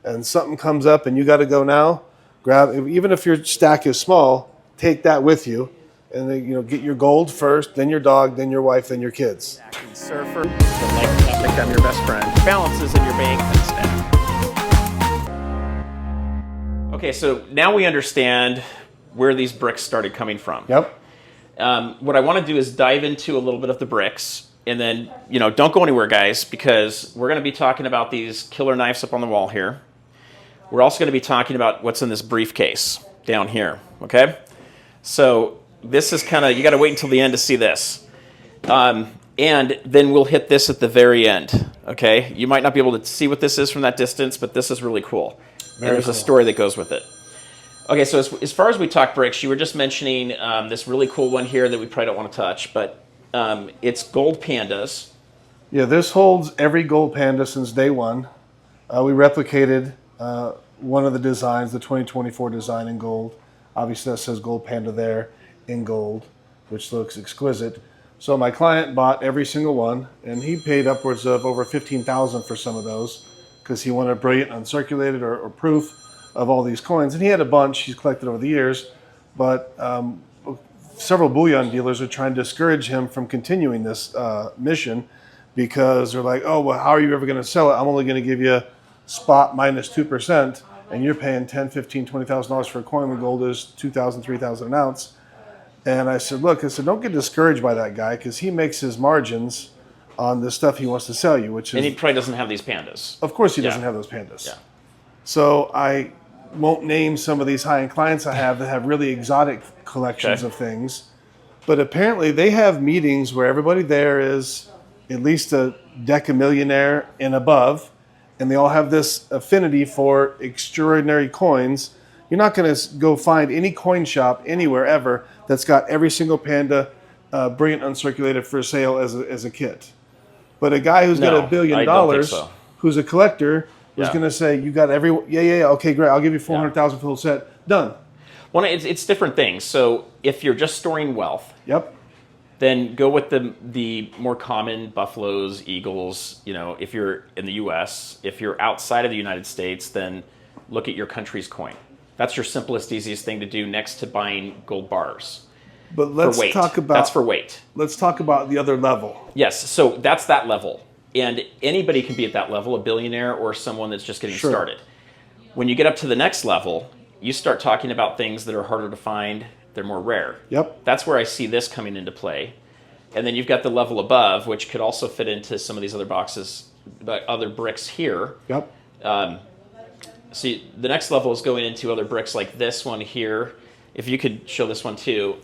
and something comes up and you got to go now, grab, even if your stack is small, take that with you, and then, get your gold first, then your dog, then your wife, then your kids. Surfer, the life can become your best friend. Balances in your bank instead. Okay, so now we understand where these bricks started coming from. Yep. What I want to do is dive into a little bit of the bricks, and then, don't go anywhere, guys, because we're going to be talking about these killer knives up on the wall here. We're also going to be talking about what's in this briefcase down here, okay? So this is kind of, you got to wait until the end to see this. And then we'll hit this at the very end, okay? You might not be able to see what this is from that distance, but this is really cool. And there's a story that goes with it. Okay, so as far as we talk bricks, you were just mentioning this really cool one here that we probably don't want to touch, but it's gold pandas. Yeah, this holds every gold panda since day one. We replicated one of the designs, the 2024 design in gold. Obviously that says gold panda there in gold, which looks exquisite. So my client bought every single one, and he paid upwards of over $15,000 for some of those because he wanted brilliant uncirculated or proof of all these coins. And he had a bunch he's collected over the years, but several bullion dealers are trying to discourage him from continuing this mission because they're like, oh, well, how are you ever going to sell it? I'm only going to give you spot minus 2%, and you're paying $10,000, $15,000, $20,000 for a coin when gold is $2,000, $3,000 an ounce. And I said, look, don't get discouraged by that guy because he makes his margins on the stuff he wants to sell you, which is... And he probably doesn't have these pandas. Of course he doesn't have those pandas. Yeah. So I won't name some of these high-end clients I have that have really exotic collections of things. But apparently they have meetings where everybody there is at least a decamillionaire and above, and they all have this affinity for extraordinary coins. You're not going to go find any coin shop anywhere ever that's got every single panda brilliant uncirculated for sale as a kit. But a guy who's got $1 billion, who's a collector, is going to say, you got every... Yeah, okay, great. I'll give you $400,000 for the whole set. Done. Well, it's different things. So if you're just storing wealth, then go with the more common buffaloes, eagles. If you're in the U.S., if you're outside of the United States, then look at your country's coin. That's your simplest, easiest thing to do next to buying gold bars. But let's talk about... That's for weight. Let's talk about the other level. Yes, so that's that level. And anybody can be at that level, a billionaire or someone that's just getting started. When you get up to the next level, you start talking about things that are harder to find. They're more rare. Yep. That's where I see this coming into play. And then you've got the level above, which could also fit into some of these other boxes, other bricks here. Yep. See, the next level is going into other bricks like this one here. If you could show this one too,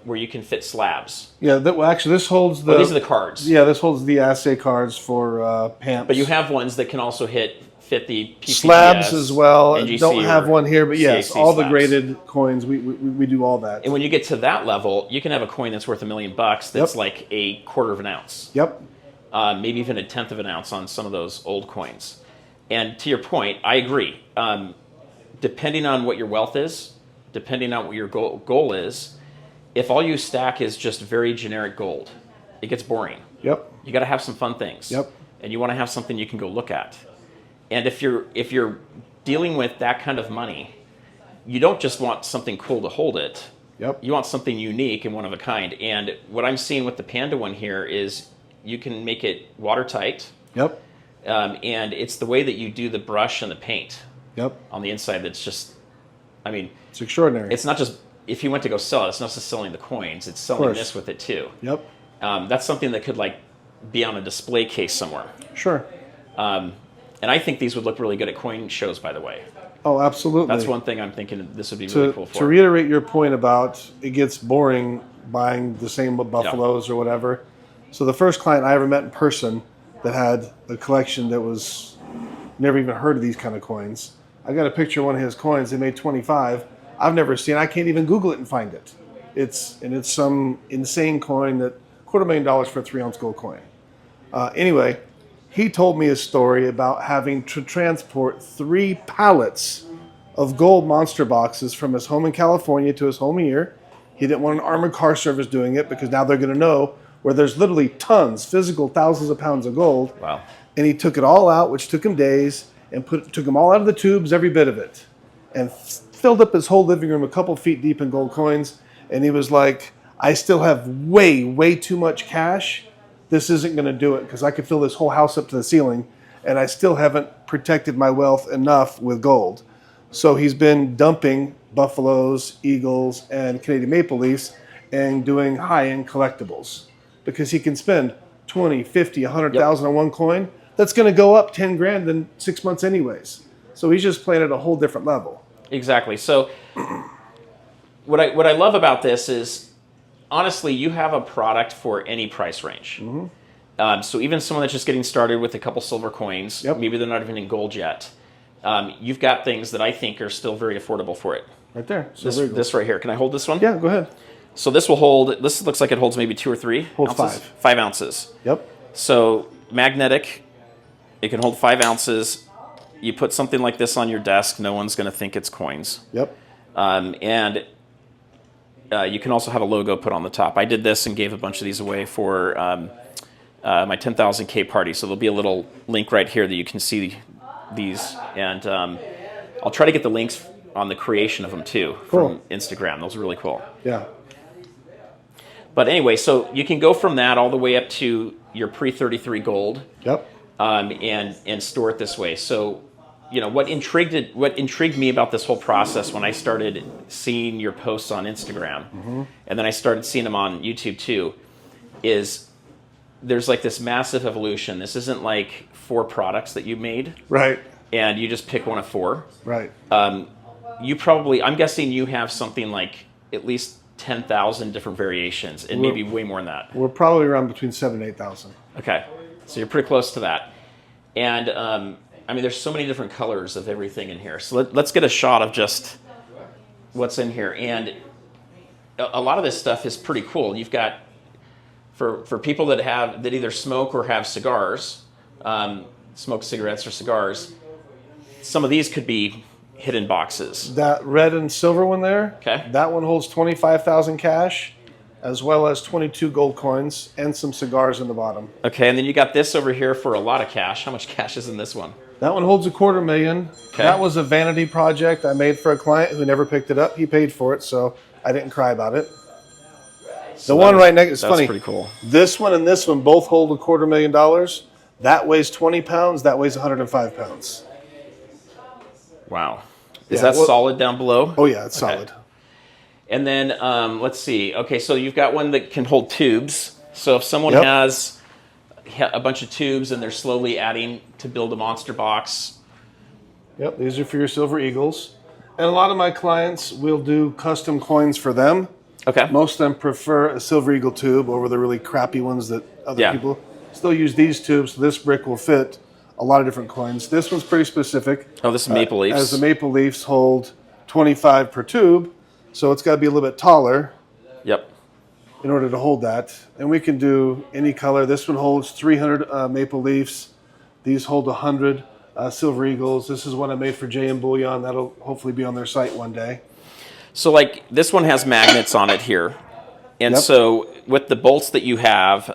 where you can fit slabs. Yeah, actually this holds the... these are the cards. Yeah, this holds the Assay cards for PAMPs. But you have ones that can also fit the PPPS, slabs as well. NGC, don't have one here, but yes, CAC all slabs. the graded coins, we do all that. And when you get to that level, you can have a coin that's worth $1 million that's like a quarter of an ounce. Yep. Maybe even a tenth of an ounce on some of those old coins. And to your point, I agree. Depending on what your wealth is, depending on what your goal is, if all you stack is just very generic gold, it gets boring. Yep. You got to have some fun things. Yep. And you want to have something you can go look at. And if you're dealing with that kind of money, you don't just want something cool to hold it. Yep. You want something unique and one of a kind. And what I'm seeing with the Panda one here is you can make it watertight. Yep. And it's the way that you do the brush and the paint. Yep. On the inside that's just, it's extraordinary. It's not just, if you went to go sell it, it's not just selling the coins, it's selling this with it too. Yep. That's something that could be on a display case somewhere. Sure. And I think these would look really good at coin shows, by the way. Oh, absolutely. That's one thing I'm thinking this would be really cool for. To reiterate your point about it gets boring buying the same buffaloes or whatever. So the first client I ever met in person that had a collection that was never even heard of these kind of coins. I got a picture of one of his coins. They made 25. I've never seen. I can't even Google it and find it. It's some insane coin that $250,000 for a 3-ounce gold coin. Anyway, he told me a story about having to transport 3 pallets of gold monster boxes from his home in California to his home here. He didn't want an armored car service doing it because now they're going to know where there's literally tons, physical thousands of pounds of gold. Wow. And he took it all out, which took him days, and took them all out of the tubes, every bit of it, and filled up his whole living room a couple feet deep in gold coins. And he was like, I still have way too much cash. This isn't going to do it because I could fill this whole house up to the ceiling, and I still haven't protected my wealth enough with gold. So he's been dumping buffaloes, eagles, and Canadian maple leafs and doing high-end collectibles because he can spend 20, 50, 100,000 on one coin. That's going to go up 10 grand in 6 months anyways. So he's just playing at a whole different level. Exactly. So what I love about this is, honestly, you have a product for any price range. So even someone that's just getting started with a couple silver coins, maybe they're not even in gold yet, you've got things that I think are still very affordable for it. Right there. This right here. Can I hold this one? Yeah, go ahead. So this will hold, this looks like it holds maybe 2 or 3 Holds ounces. 5. 5 ounces. Yep. So magnetic, it can hold 5 ounces. You put something like this on your desk, no one's going to think it's coins. Yep. And you can also have a logo put on the top. I did this and gave a bunch of these away for my 10,000K party. So there'll be a little link right here that you can see these. And I'll try to get the links on the creation of them too from Instagram. Those are really cool. Yeah. But anyway, so you can go from that all the way up to your pre-33 gold. Yep. And store it this way. So, you know, what intrigued me about this whole process when I started seeing your posts on Instagram, and then I started seeing them on YouTube too, is there's like this massive evolution. This isn't like 4 products that you made, right? And you just pick one of 4, right? You probably, I'm guessing you have something like at least 10,000 different variations, and maybe way more than that. We're probably around between 7,000 and 8,000. Okay, so you're pretty close to that. And I mean, there's so many different colors of everything in here. So let's get a shot of just what's in here. And a lot of this stuff is pretty cool. You've got, for people that either smoke or have cigars, smoke cigarettes or cigars, some of these could be hidden boxes. That red and silver one there, that one holds 25,000 cash, as well as 22 gold coins and some cigars in the bottom. Okay, and then you got this over here for a lot of cash. How much cash is in this one? That one holds $250,000. Okay. That was a vanity project I made for a client who never picked it up. He paid for it, so I didn't cry about it. So the one right next, it's funny. That's pretty cool. This one and this one both hold $250,000. That weighs 20 pounds. That weighs 105 pounds. Wow. Is that solid down below? Oh, yeah, it's solid. And then, let's see. Okay, so you've got one that can hold tubes. So if someone has a bunch of tubes and they're slowly adding to build a monster box. Yep, these are for your silver eagles. And a lot of my clients will do custom coins for them. Okay. Most of them prefer a silver eagle tube over the really crappy ones that other people still use these tubes. So this brick will fit a lot of different coins. This one's pretty specific. Oh, this is maple leaves. As the maple leafs hold 25 per tube, so it's got to be a little bit taller. Yep. In order to hold that. And we can do any color. This one holds 300 maple leafs. These hold 100 silver eagles. This is one I made for J&M Bullion. That'll hopefully be on their site one day. So like this one has magnets on it here. And so with the bolts that you have,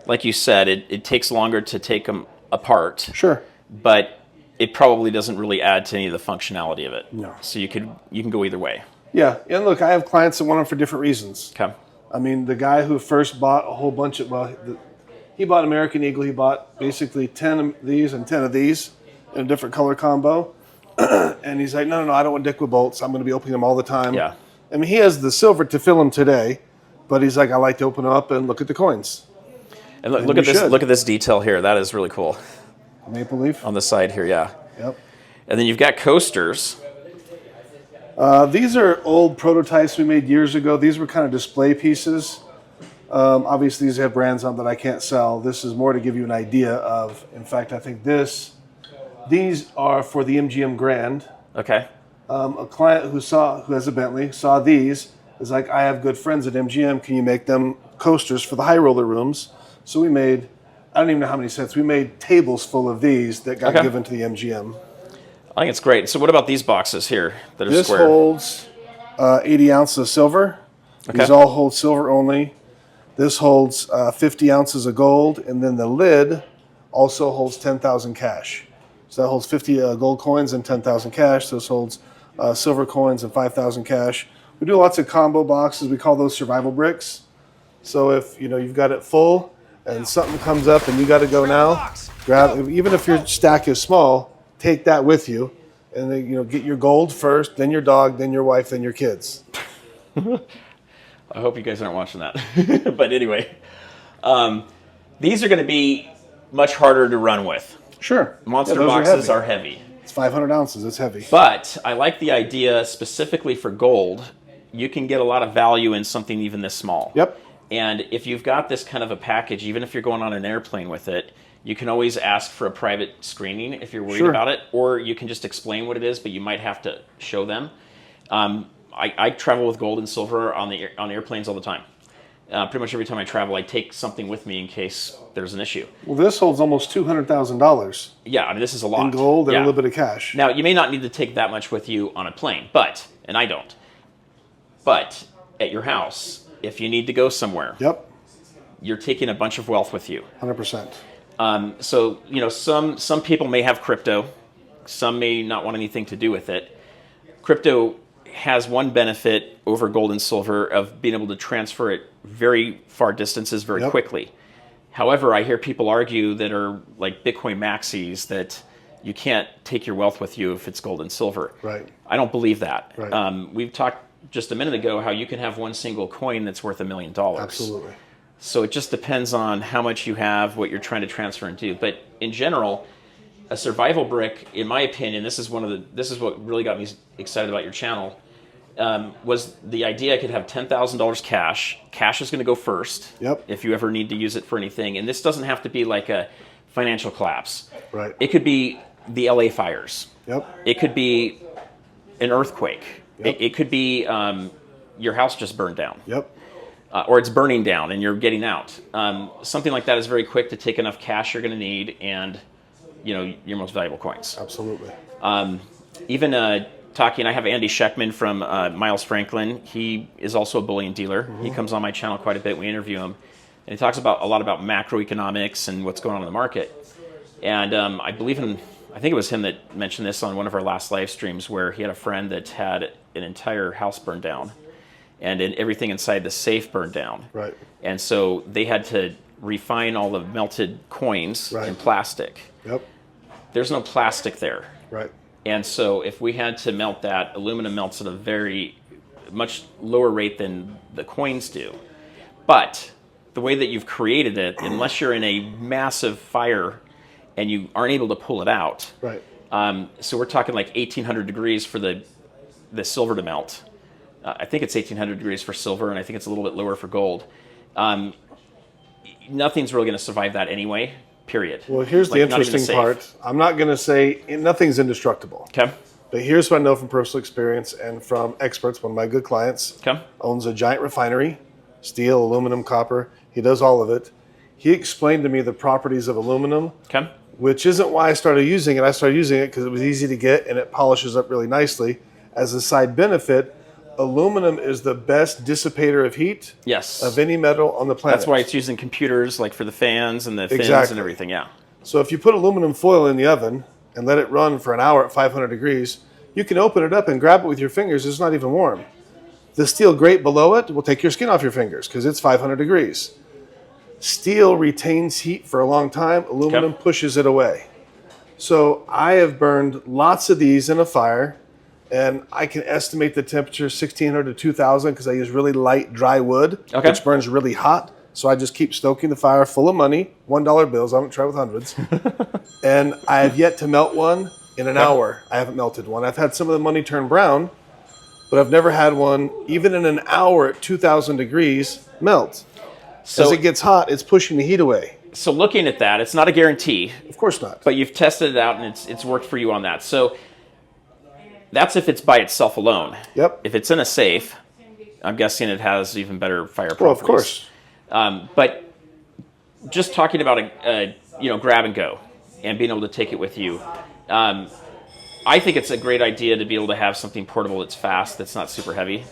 like you said, it takes longer to take them apart. Sure. But it probably doesn't really add to any of the functionality of it. No. So you can go either way. Yeah. And look, I have clients that want them for different reasons. Okay. I mean, the guy who first bought a whole bunch of, he bought American Eagle. He bought basically 10 of these and 10 of these in a different color combo. And he's like, no, I don't want Dick with bolts. I'm going to be opening them all the time. Yeah. I mean, he has the silver to fill them today, but he's like, I like to open them up and look at the coins. And look at this. Look at this detail here. That is really cool. Maple leaf on the side here. Yeah. Yep. And then you've got coasters. These are old prototypes we made years ago. These were kind of display pieces. Obviously, these have brands on that I can't sell. This is more to give you an idea of. In fact, I think these are for the MGM Grand. Okay. A client who has a Bentley saw these. Is like, I have good friends at MGM. Can you make them coasters for the high roller rooms? So we made, I don't even know how many sets. We made tables full of these that got given to the MGM. I think it's great. So what about these boxes here that are square? This holds 80 ounces of silver. Okay. These all hold silver only. This holds 50 ounces of gold. And then the lid also holds 10,000 cash. So that holds 50 gold coins and 10,000 cash. This holds silver coins and 5,000 cash. We do lots of combo boxes. We call those survival bricks. So if you've got it full and something comes up and you got to go now, grab. Even if your stack is small, take that with you, and then get your gold first, then your dog, then your wife, then your kids. I hope you guys aren't watching that. But anyway, these are going to be much harder to run with. Sure. Monster boxes are heavy. It's 500 ounces. It's heavy. But I like the idea specifically for gold. You can get a lot of value in something even this small. Yep. And if you've got this kind of a package, even if you're going on an airplane with it, you can always ask for a private screening if you're worried about it, or you can just explain what it is, but you might have to show them. I travel with gold and silver on airplanes all the time. Pretty much every time I travel, I take something with me in case there's an issue. Well, this holds almost $200,000. Yeah, I mean, this is a lot. In gold and a little bit of cash. Now, you may not need to take that much with you on a plane, and I don't. But at your house, if you need to go somewhere, you're taking a bunch of wealth with you. 100%. So, some people may have crypto. Some may not want anything to do with it. Crypto has one benefit over gold and silver of being able to transfer it very far distances very quickly. However, I hear people argue that are like Bitcoin maxis that you can't take your wealth with you if it's gold and silver. Right. I don't believe that. Right. We've talked just a minute ago how you can have one single coin that's worth $1 million. Absolutely. So it just depends on how much you have, what you're trying to transfer into. But in general, a survival brick, in my opinion, this is what really got me excited about your channel, was the idea I could have $10,000 cash. Cash is going to go first. Yep. If you ever need to use it for anything. And this doesn't have to be like a financial collapse. Right. It could be the LA fires. Yep. It could be an earthquake. Yep. It could be your house just burned down. Yep. Or it's burning down and you're getting out. Something like that is very quick to take enough cash you're going to need and your most valuable coins. Absolutely. Even talking, I have Andy Scheckman from Miles Franklin. He is also a bullion dealer. Mm-hmm. He comes on my channel quite a bit. We interview him. And he talks a lot about macroeconomics and what's going on in the market. And I think it was him that mentioned this on one of our last live streams where he had a friend that had an entire house burned down. And everything inside the safe burned down. Right. And so they had to refine all the melted coins in plastic. Yep. There's no plastic there. Right. And so if we had to melt that, aluminum melts at a very much lower rate than the coins do. But the way that you've created it, unless you're in a massive fire and you aren't able to pull it out. Right. So we're talking like 1,800 degrees for the silver to melt. I think it's 1,800 degrees for silver, and I think it's a little bit lower for gold. Nothing's really going to survive that anyway, period. Well, here's the interesting part. I'm not going to say nothing's indestructible. Okay. But here's what I know from personal experience and from experts. One of my good clients owns a giant refinery, steel, aluminum, copper. He does all of it. He explained to me the properties of aluminum, which isn't why I started using it. I started using it because it was easy to get, and it polishes up really nicely. As a side benefit, aluminum is the best dissipator of heat of any metal on the planet. That's why it's used in computers, like for the fans and the fins and everything, So if you put aluminum foil in the oven and let it run for an hour at 500 degrees, you can open it up and grab it with your fingers. It's not even warm. The steel grate below it will take your skin off your fingers because it's 500 degrees. Steel retains heat for a long time. Aluminum pushes it away. So I have burned lots of these in a fire. And I can estimate the temperature 1,600 to 2,000 because I use really light, dry wood, which burns really hot. So I just keep stoking the fire full of money, $1 bills. I haven't tried with hundreds. And I have yet to melt one in an hour. I haven't melted one. I've had some of the money turn brown, but I've never had one, even in an hour at 2,000 degrees, melt. So as it gets hot, it's pushing the heat away. So looking at that, it's not a guarantee. Of course not. But you've tested it out, and it's worked for you on that. So that's if it's by itself alone. Yep. If it's in a safe, I'm guessing it has even better fire properties. Well, of course. But just talking about a grab and go and being able to take it with you, I think it's a great idea to be able to have something portable that's fast, that's not super heavy.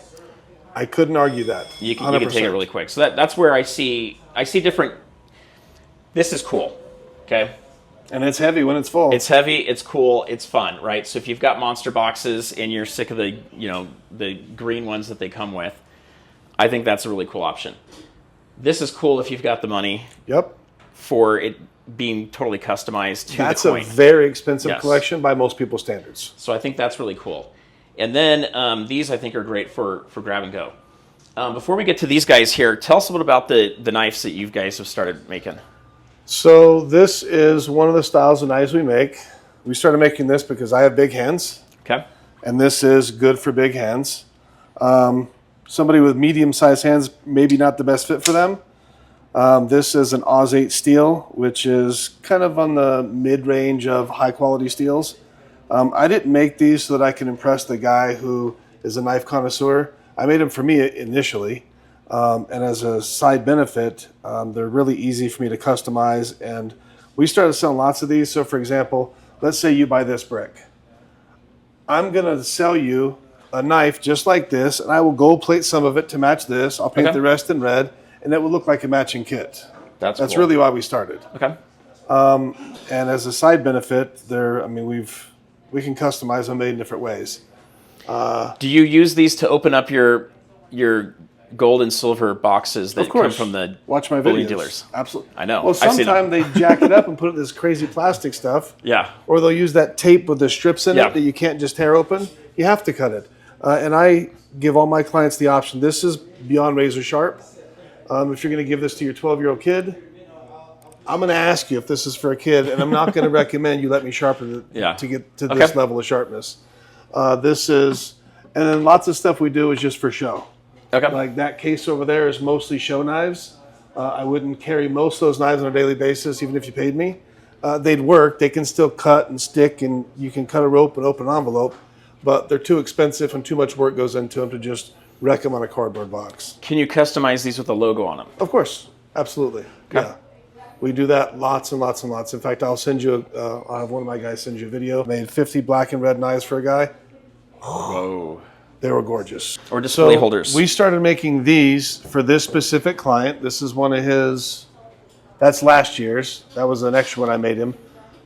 I couldn't argue that. You can take it really quick. So that's where I see different. This is cool. Okay. And it's heavy when it's full. It's heavy, it's cool, it's fun, right? So if you've got monster boxes and you're sick of the, the green ones that they come with, I think that's a really cool option. This is cool if you've got the money. Yep. For it being totally customized to that's the coin. That's a very expensive collection by most people's standards. So I think that's really cool. And then these I think are great for grab and go. Before we get to these guys here, tell us a little about the knives that you guys have started making. So this is one of the styles of knives we make. We started making this because I have big hands. Okay. And this is good for big hands. Somebody with medium-sized hands, maybe not the best fit for them. This is an Oz 8 steel, which is kind of on the mid-range of high-quality steels. I didn't make these so that I can impress the guy who is a knife connoisseur. I made them for me initially. And as a side benefit, they're really easy for me to customize. And we started selling lots of these. So, for example, let's say you buy this brick. I'm going to sell you a knife just like this, and I will gold plate some of it to match this. I'll paint the rest in red, and it will look like a matching kit. That's cool. Really why we started. Okay. And as a side benefit, we can customize them in different ways. Do you use these to open up your gold and silver boxes that come from the Watch my bullion videos. Dealers? Absolutely. I know. Well, sometimes they jack it up and put it in this crazy plastic stuff. Yeah. Or they'll use that tape with the strips in it that you can't just tear open. You have to cut it. And I give all my clients the option. This is beyond razor sharp. If you're going to give this to your 12-year-old kid, I'm going to ask you if this is for a kid, and I'm not going to recommend you let me sharpen it to get to this level of sharpness. And then lots of stuff we do is just for show. Okay. Like that case over there is mostly show knives. I wouldn't carry most of those knives on a daily basis, even if you paid me. They'd work. They can still cut and stick, and you can cut a rope and open an envelope, but they're too expensive and too much work goes into them to just wreck them on a cardboard box. Can you customize these with a logo on them? Of course. Absolutely. Okay. Yeah. We do that lots and lots and lots. In fact, I'll have one of my guys send you a video. Made 50 black and red knives for a guy. Whoa. They were gorgeous. Or display holders. We started making these for this specific client. This is one of his, that's last year's. That was an extra one I made him.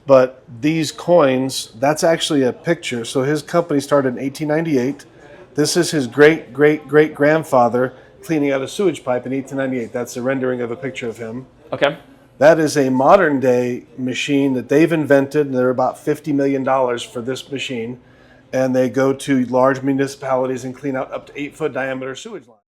But these coins, that's actually a picture. So his company started in 1898. This is his great-great-great-grandfather cleaning out a sewage pipe in 1898. That's a rendering of a picture of him. Okay. That is a modern-day machine that they've invented, and they're about $50 million for this machine. And they go to large municipalities and clean out up to 8-foot diameter sewage lines.